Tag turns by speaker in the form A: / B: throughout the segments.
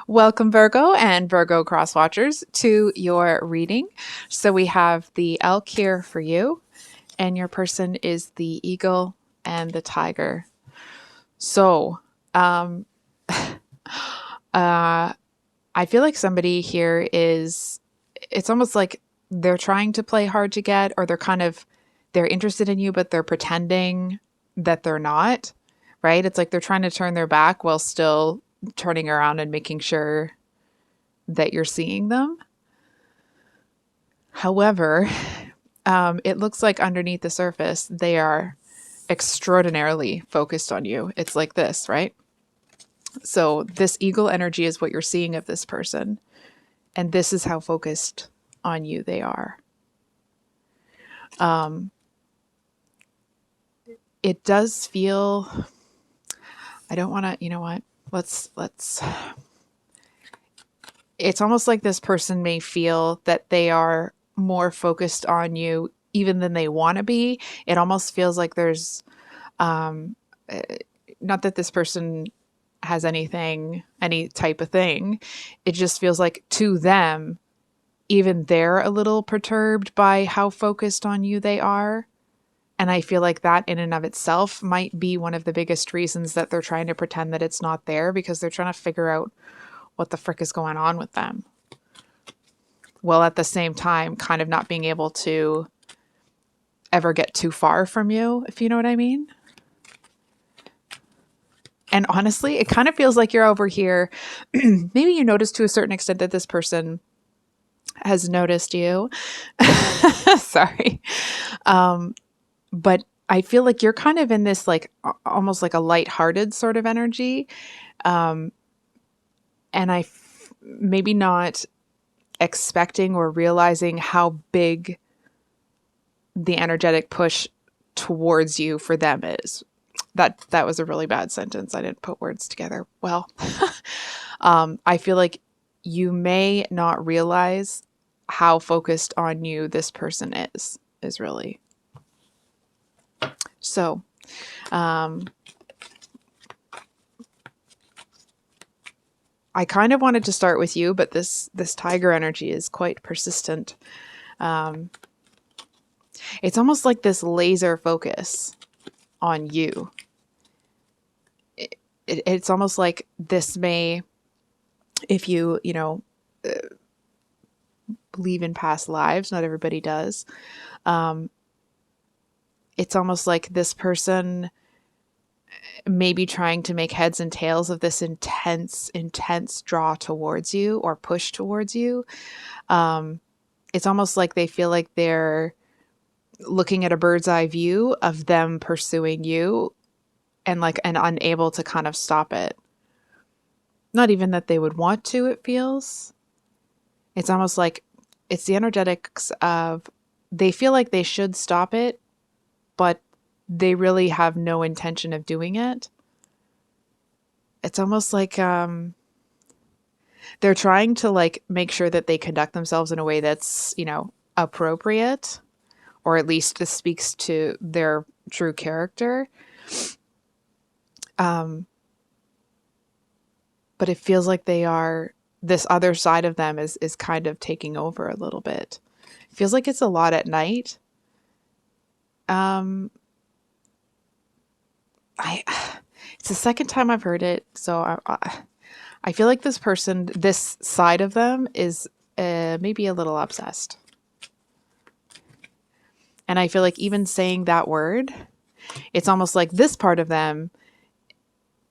A: Welcome, Virgo and Virgo cross watchers, to your reading. So we have the elk here for you, and your person is the eagle and the tiger. So, um, uh, I feel like somebody here is, it's almost like they're trying to play hard to get, or they're interested in you, but they're pretending that they're not, right? It's like they're trying to turn their back while still turning around and making sure that you're seeing them. However, it looks like underneath the surface, they are extraordinarily focused on you. It's like this, right? So, this eagle energy is what you're seeing of this person. And this is how focused on you they are. Um, it does feel, I don't want to, you know what? Let's, it's almost like this person may feel that they are more focused on you even than they want to be. It almost feels like there's, um, uh, not that this person has anything, any type of thing. It just feels like to them, even they're a little perturbed by how focused on you they are. And I feel like that in and of itself might be one of the biggest reasons that they're trying to pretend that it's not there, because they're trying to figure out what the frick is going on with them. While at the same time, kind of not being able to ever get too far from you, if you know what I mean. And honestly, it kind of feels like you're over here. Maybe you notice to a certain extent that this person has noticed you. Sorry. But I feel like you're kind of in this like almost like a lighthearted sort of energy. Um, and maybe not expecting or realizing how big the energetic push towards you for them is. That was a really bad sentence. I didn't put words together well. I feel like you may not realize how focused on you this person is really. So, um, I kind of wanted to start with you, but this tiger energy is quite persistent. Um, it's almost like this laser focus on you. It's almost like this may, if you believe in past lives, not everybody does. Um, it's almost like this person may be trying to make heads and tails of this intense draw towards you or push towards you. It's almost like they feel like they're looking at a bird's eye view of them pursuing you and unable to kind of stop it. Not even that they would want to, it feels. It's almost like it's the energetics of they feel like they should stop it, but they really have no intention of doing it. It's almost like they're trying to like make sure that they conduct themselves in a way that's, appropriate, or at least this speaks to their true character. But it feels like this other side of them is kind of taking over a little bit. It feels like it's a lot at night. It's the second time I've heard it, so I feel like this side of them is maybe a little obsessed. And I feel like even saying that word, it's almost like this part of them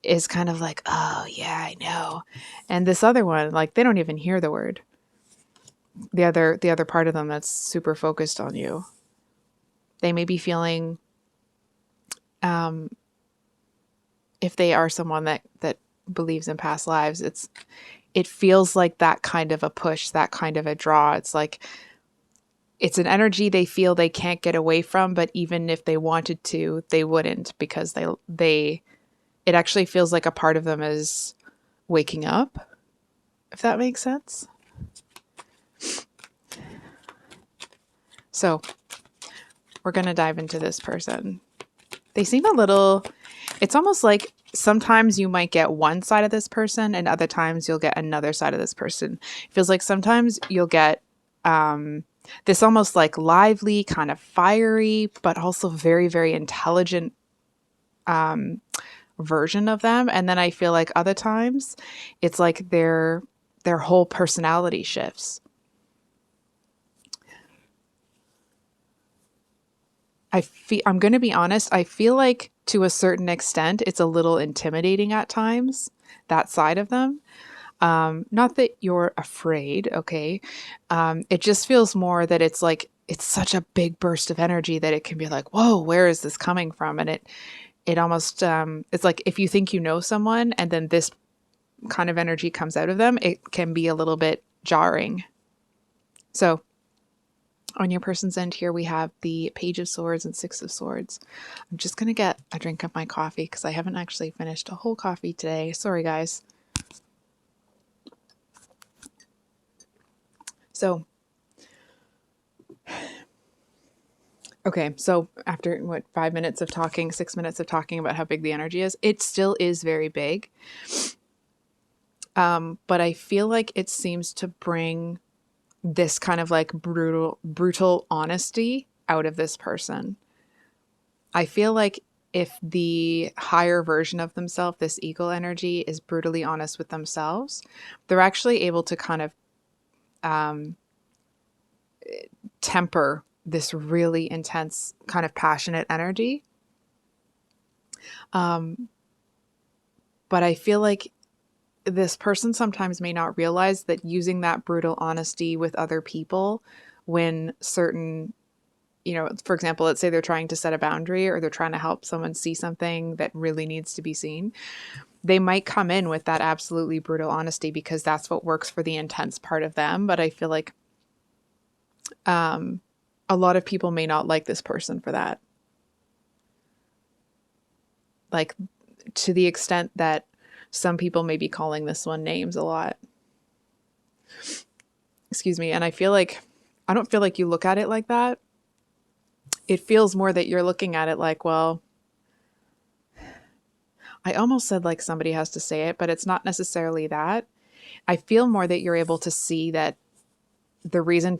A: is kind of like, oh yeah, I know. And this other one, like they don't even hear the word. The other part of them that's super focused on you. They may be feeling, if they are someone that believes in past lives, it feels like that kind of a push, that kind of a draw. It's like it's an energy they feel they can't get away from, but even if they wanted to, they wouldn't, because it actually feels like a part of them is waking up, if that makes sense. So we're going to dive into this person. They seem it's almost like sometimes you might get one side of this person and other times you'll get another side of this person. It feels like sometimes you'll get this almost like lively, kind of fiery, but also very, very intelligent version of them. And then I feel like other times it's like their whole personality shifts. I'm going to be honest, I feel like to a certain extent it's a little intimidating at times, that side of them. Not that you're afraid, okay? It just feels more that it's like it's such a big burst of energy that it can be like, whoa, where is this coming from? And it almost it's like if you think you know someone and then this kind of energy comes out of them, it can be a little bit jarring. So on your person's end here, we have the Page of Swords and Six of Swords. I'm just going to get a drink of my coffee because I haven't actually finished a whole coffee today. Sorry, guys. So, okay, so after what, 5 minutes of talking, 6 minutes of talking about how big the energy is, it still is very big. But I feel like it seems to bring this kind of like brutal honesty out of this person. I feel like if the higher version of themselves, this eagle energy, is brutally honest with themselves, they're actually able to kind of temper this really intense kind of passionate energy. But I feel like this person sometimes may not realize that using that brutal honesty with other people when certain, for example, let's say they're trying to set a boundary or they're trying to help someone see something that really needs to be seen, they might come in with that absolutely brutal honesty because that's what works for the intense part of them. But I feel like a lot of people may not like this person for that. Like, to the extent that some people may be calling this one names a lot. Excuse me. And I don't feel like you look at it like that. It feels more that you're looking at it like, well, I almost said like somebody has to say it, but it's not necessarily that. I feel more that you're able to see that the reason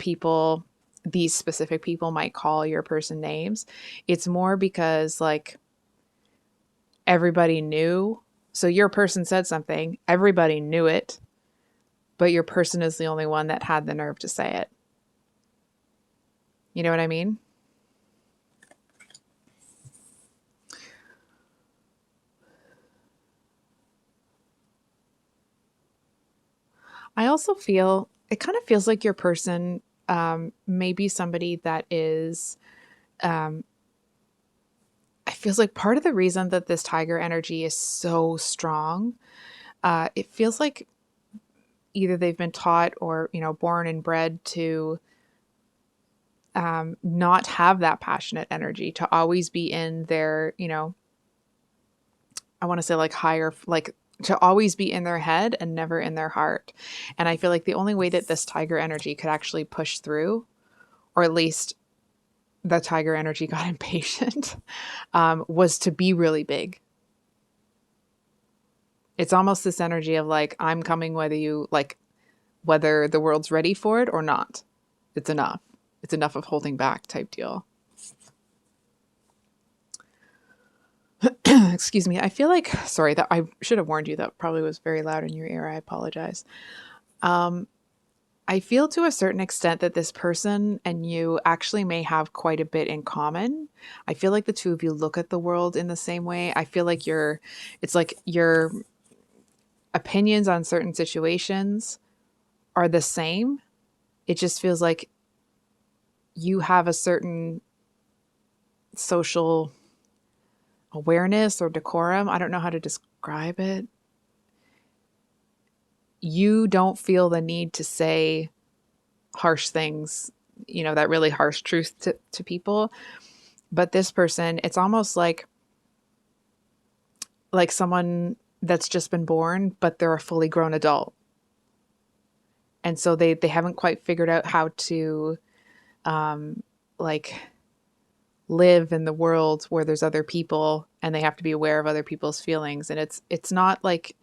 A: these specific people might call your person names, it's more because like everybody knew. So your person said something, everybody knew it, but your person is the only one that had the nerve to say it. You know what I mean? I also feel, it kind of feels like your person may be somebody that is, it feels like part of the reason that this tiger energy is so strong, it feels like either they've been taught or, born and bred to not have that passionate energy, to always be in their, I want to say like higher, like to always be in their head and never in their heart. And I feel like the only way that this tiger energy could actually push through, or at least the tiger energy got impatient, was to be really big. It's almost this energy of like, I'm coming whether the world's ready for it or not. It's enough. It's enough of holding back type deal. Excuse me. I feel like, sorry, that I should have warned you. That probably was very loud in your ear. I apologize. I feel to a certain extent that this person and you actually may have quite a bit in common. I feel like the two of you look at the world in the same way. I feel like it's like your opinions on certain situations are the same. It just feels like you have a certain social awareness or decorum. I don't know how to describe it. You don't feel the need to say harsh things, that really harsh truth to people. But this person, it's almost like someone that's just been born, but they're a fully grown adult. And so they haven't quite figured out how to, like, live in the world where there's other people and they have to be aware of other people's feelings. And it's not like,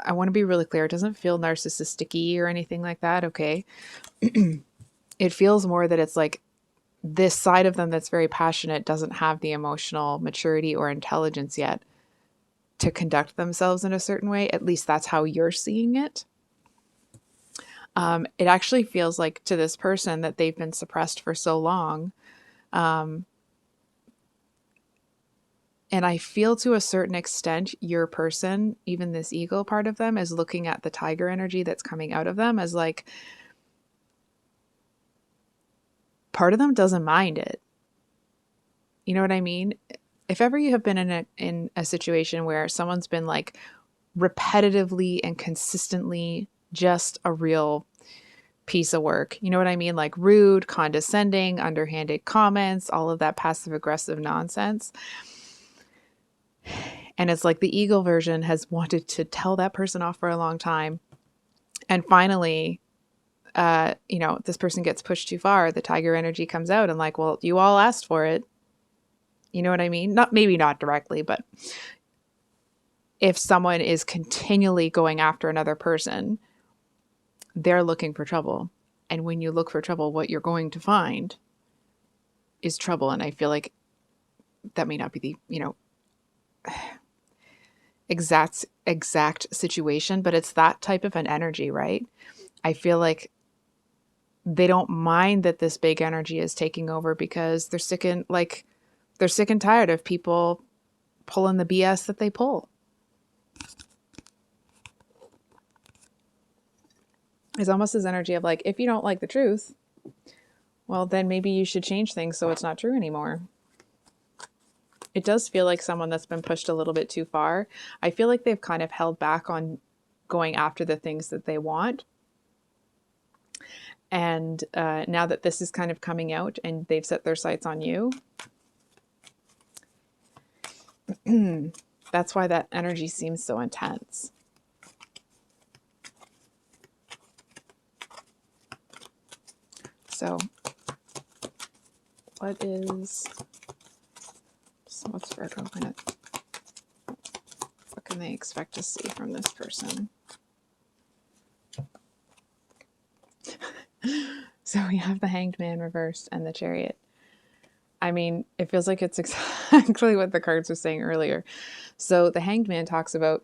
A: I want to be really clear, it doesn't feel narcissistic-y or anything like that, okay? It feels more that it's like this side of them that's very passionate doesn't have the emotional maturity or intelligence yet to conduct themselves in a certain way. At least that's how you're seeing it. It actually feels like to this person that they've been suppressed for so long. And I feel to a certain extent, your person, even this ego part of them, is looking at the tiger energy that's coming out of them as like, part of them doesn't mind it. You know what I mean? If ever you have been in a situation where someone's been like repetitively and consistently just a real piece of work, you know what I mean? Like rude, condescending, underhanded comments, all of that passive aggressive nonsense. And it's like the ego version has wanted to tell that person off for a long time. And finally, this person gets pushed too far. The tiger energy comes out and like, well, you all asked for it. You know what I mean? Maybe not directly, but if someone is continually going after another person, they're looking for trouble. And when you look for trouble, what you're going to find is trouble. And I feel like that may not be the, exact situation, but it's that type of an energy, right? I feel like they don't mind that this big energy is taking over because they're sick and tired of people pulling the BS that they pull. It's almost this energy of like, if you don't like the truth, well, then maybe you should change things so it's not true anymore. It does feel like someone that's been pushed a little bit too far. I feel like they've kind of held back on going after the things that they want. And now that this is kind of coming out and they've set their sights on you, that's why that energy seems so intense. So what's Virgo gonna, what can they expect to see from this person? So we have the Hanged Man reversed and the Chariot. I mean, it feels like it's exactly what the cards were saying earlier. So the Hanged Man talks about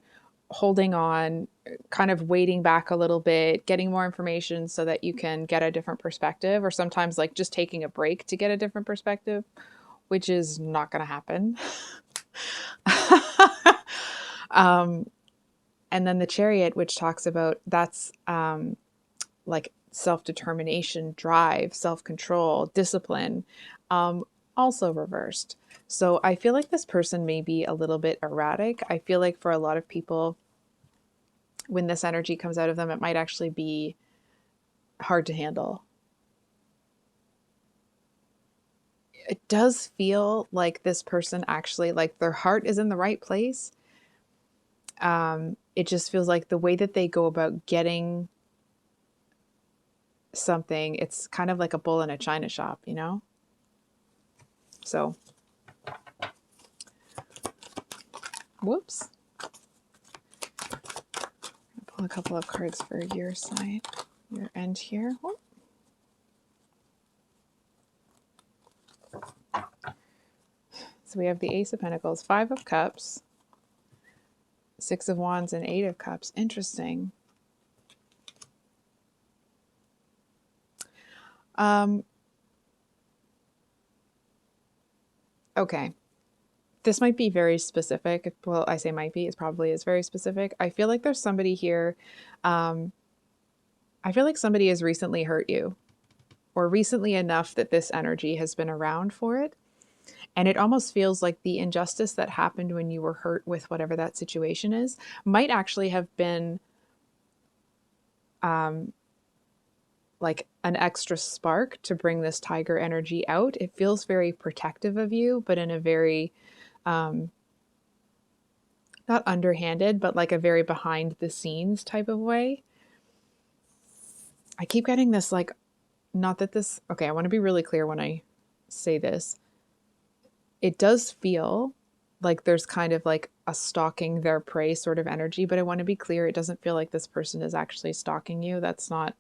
A: holding on, kind of waiting back a little bit, getting more information so that you can get a different perspective, or sometimes like just taking a break to get a different perspective, which is not going to happen. And then the Chariot, which talks about that's like self-determination, drive, self-control, discipline, also reversed. So I feel like this person may be a little bit erratic. I feel like for a lot of people, when this energy comes out of them, it might actually be hard to handle. It does feel like this person actually, like their heart is in the right place. It just feels like the way that they go about getting something, it's kind of like a bull in a china shop, you know? So, whoops. I'll pull a couple of cards for your side, your end here. Whoop. So we have the Ace of Pentacles, Five of Cups, Six of Wands, and Eight of Cups. Interesting. Okay. This might be very specific. Well, I say might be. It probably is very specific. I feel like there's somebody here. I feel like somebody has recently hurt you, or recently enough that this energy has been around for it. And it almost feels like the injustice that happened when you were hurt with whatever that situation is might actually have been like an extra spark to bring this tiger energy out. It feels very protective of you, but in a very, not underhanded, but like a very behind the scenes type of way. I keep getting this like, not that this, okay, I want to be really clear when I say this. it does feel like there's kind of like a stalking their prey sort of energy, but I want to be clear, it doesn't feel like this person is actually stalking you. That's not,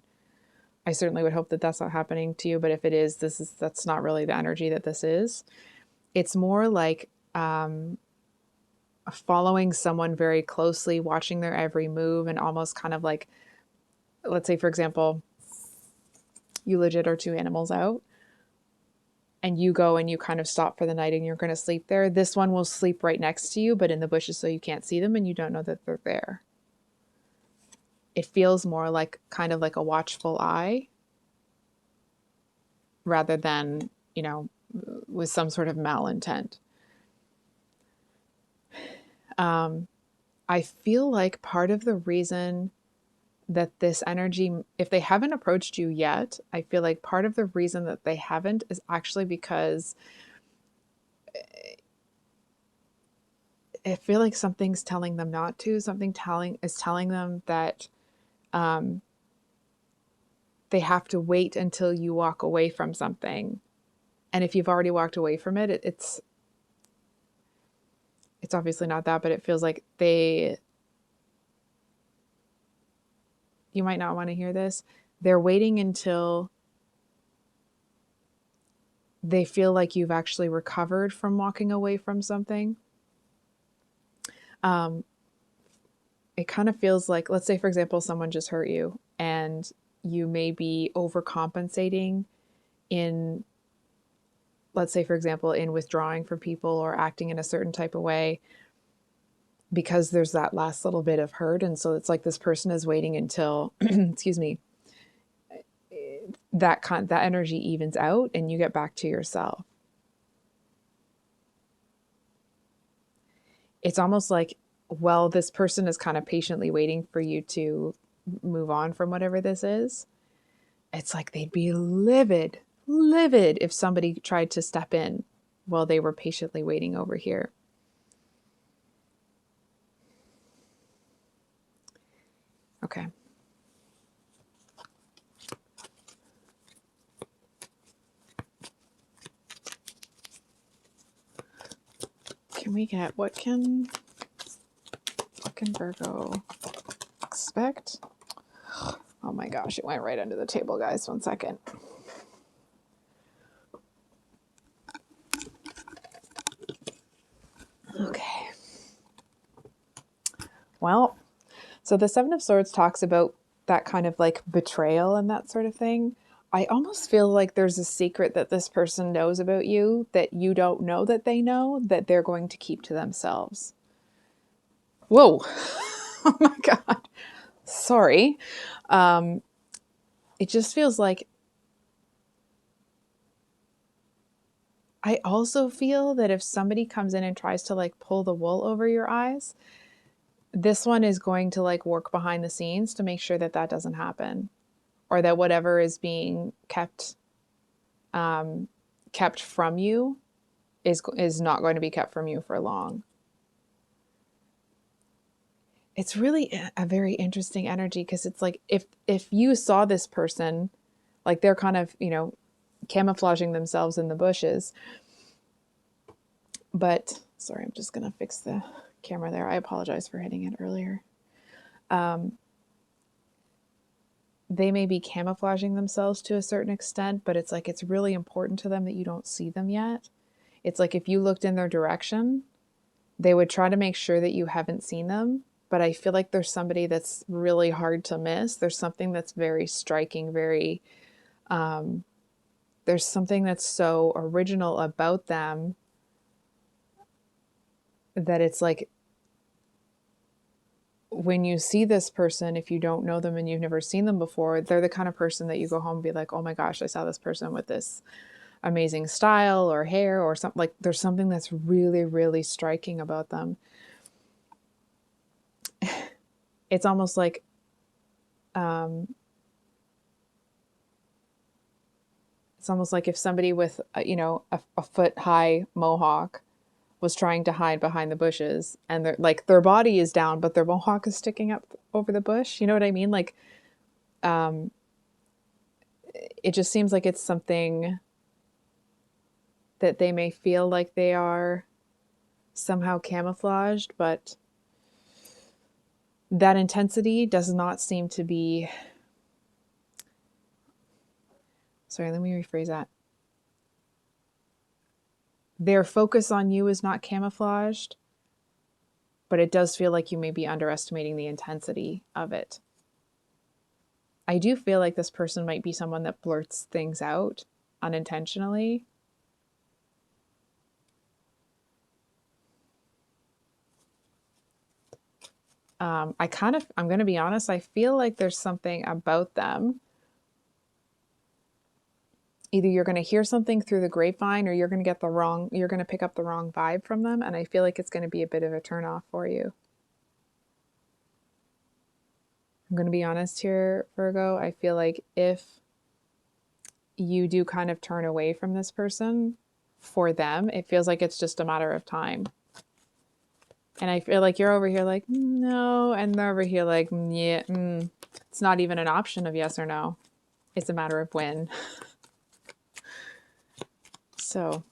A: I certainly would hope that that's not happening to you, but if it is, that's not really the energy that this is. It's more like following someone very closely, watching their every move, and almost kind of like, let's say, for example, you legit are two animals out and you go and you kind of stop for the night and you're going to sleep there. This one will sleep right next to you, but in the bushes so you can't see them and you don't know that they're there. It feels more like kind of like a watchful eye rather than, you know, with some sort of malintent. I feel like part of the reason that this energy, if they haven't approached you yet, I feel like part of the reason that they haven't is actually because I feel like something's telling them not to. Something telling them that they have to wait until you walk away from something. And if you've already walked away from it, it's obviously not that, but it feels like you might not want to hear this. They're waiting until they feel like you've actually recovered from walking away from something. It kind of feels like, let's say, for example, someone just hurt you and you may be overcompensating in, let's say, for example, in withdrawing from people or acting in a certain type of way because there's that last little bit of hurt. And so it's like this person is waiting until, excuse me, that energy evens out and you get back to yourself. It's almost like, well, this person is kind of patiently waiting for you to move on from whatever this is. It's like they'd be livid if somebody tried to step in while they were patiently waiting over here. Okay. Can we get, what can Virgo expect? Oh my gosh, it went right under the table, guys. 1 second. Okay. Well, so the Seven of Swords talks about that kind of like betrayal and that sort of thing. I almost feel like there's a secret that this person knows about you that you don't know that they know that they're going to keep to themselves. Whoa. Oh my God. Sorry. It just feels like I also feel that if somebody comes in and tries to like pull the wool over your eyes, this one is going to like work behind the scenes to make sure that that doesn't happen, or that whatever is being kept from you is not going to be kept from you for long. It's really a very interesting energy because it's like if you saw this person, like they're kind of, you know, camouflaging themselves in the bushes. But sorry, I'm just gonna fix the camera there. I apologize for hitting it earlier. They may be camouflaging themselves to a certain extent, but it's like it's really important to them that you don't see them yet. It's like if you looked in their direction, they would try to make sure that you haven't seen them. But I feel like there's somebody that's really hard to miss. There's something that's very striking, very, there's something that's so original about them that it's like when you see this person, if you don't know them and you've never seen them before, they're the kind of person that you go home and be like, oh my gosh, I saw this person with this amazing style or hair or something. Like there's something that's really, really striking about them. It's almost like if somebody with a foot high mohawk was trying to hide behind the bushes and their body is down but their mohawk is sticking up over the bush. You know what I mean? Like it just seems like it's something that they may feel like they are somehow camouflaged, but that intensity does not seem to be, sorry, let me rephrase that. Their focus on you is not camouflaged, but it does feel like you may be underestimating the intensity of it. I do feel like this person might be someone that blurts things out unintentionally. I'm going to be honest, I feel like there's something about them. Either you're going to hear something through the grapevine or you're going to pick up the wrong vibe from them. And I feel like it's going to be a bit of a turnoff for you. I'm going to be honest here, Virgo. I feel like if you do kind of turn away from this person, for them, it feels like it's just a matter of time. And I feel like you're over here like, no, and they're over here like, yeah, it's not even an option of yes or no. It's a matter of when. So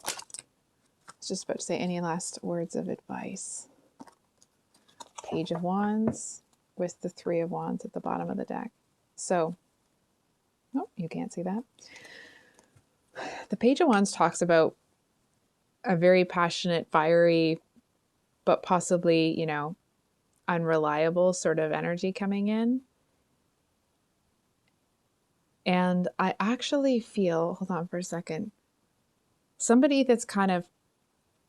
A: I was just about to say, any last words of advice? Page of Wands with the Three of Wands at the bottom of the deck. So, oh, you can't see that. The Page of Wands talks about a very passionate, fiery, but possibly, unreliable sort of energy coming in. And I actually feel, hold on for a second, somebody that's kind of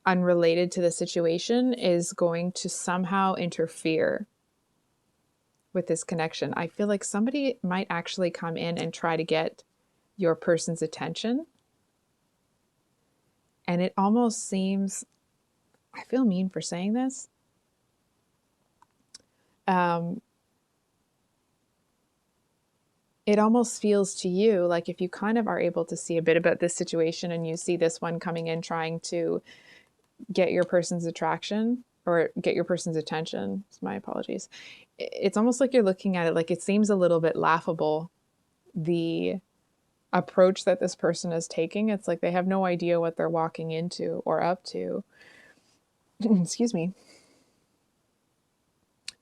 A: unrelated to the situation is going to somehow interfere with this connection. I feel like somebody might actually come in and try to get your person's attention. And it almost seems, I feel mean for saying this. It almost feels to you like if you kind of are able to see a bit about this situation and you see this one coming in trying to get your person's attraction or get your person's attention, my apologies. It's almost like you're looking at it like it seems a little bit laughable, the approach that this person is taking. It's like they have no idea what they're walking into or up to. Excuse me.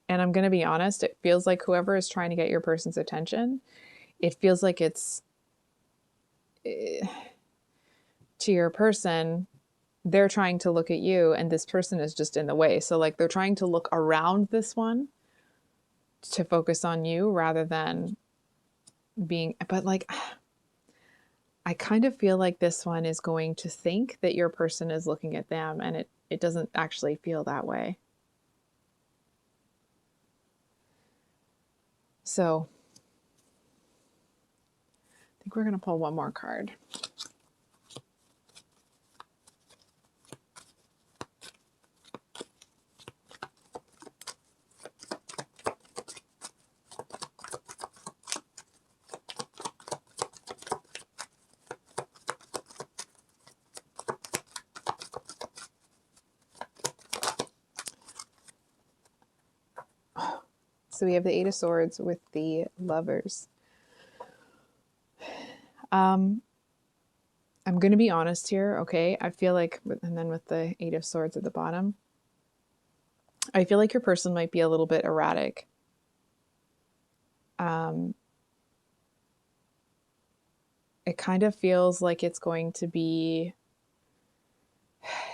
A: And I'm going to be honest, it feels like whoever is trying to get your person's attention, it feels like it's to your person, they're trying to look at you and this person is just in the way. So like they're trying to look around this one to focus on you rather than being, but like, I kind of feel like this one is going to think that your person is looking at them and it doesn't actually feel that way. So I think we're going to pull one more card. So we have the Eight of Swords with the Lovers. I'm going to be honest here, okay? I feel like, and then with the Eight of Swords at the bottom, I feel like your person might be a little bit erratic. It kind of feels like it's going to be,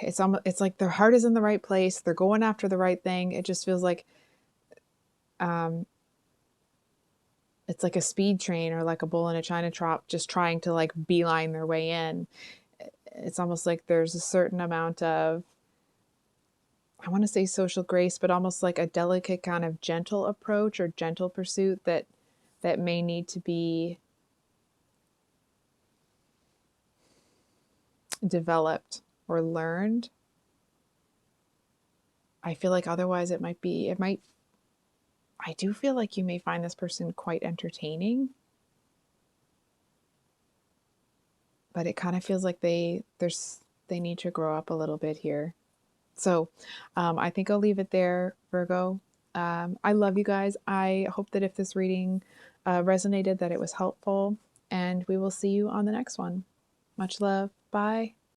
A: it's like their heart is in the right place. They're going after the right thing. It just feels like, it's like a speed train or like a bull in a china shop just trying to like beeline their way in. It's almost like there's a certain amount of, I want to say social grace, but almost like a delicate kind of gentle approach or gentle pursuit that may need to be developed or learned. I feel like otherwise I do feel like you may find this person quite entertaining, but it kind of feels like they need to grow up a little bit here. So I think I'll leave it there, Virgo. I love you guys. I hope that if this reading resonated, that it was helpful. and we will see you on the next one. Much love. Bye.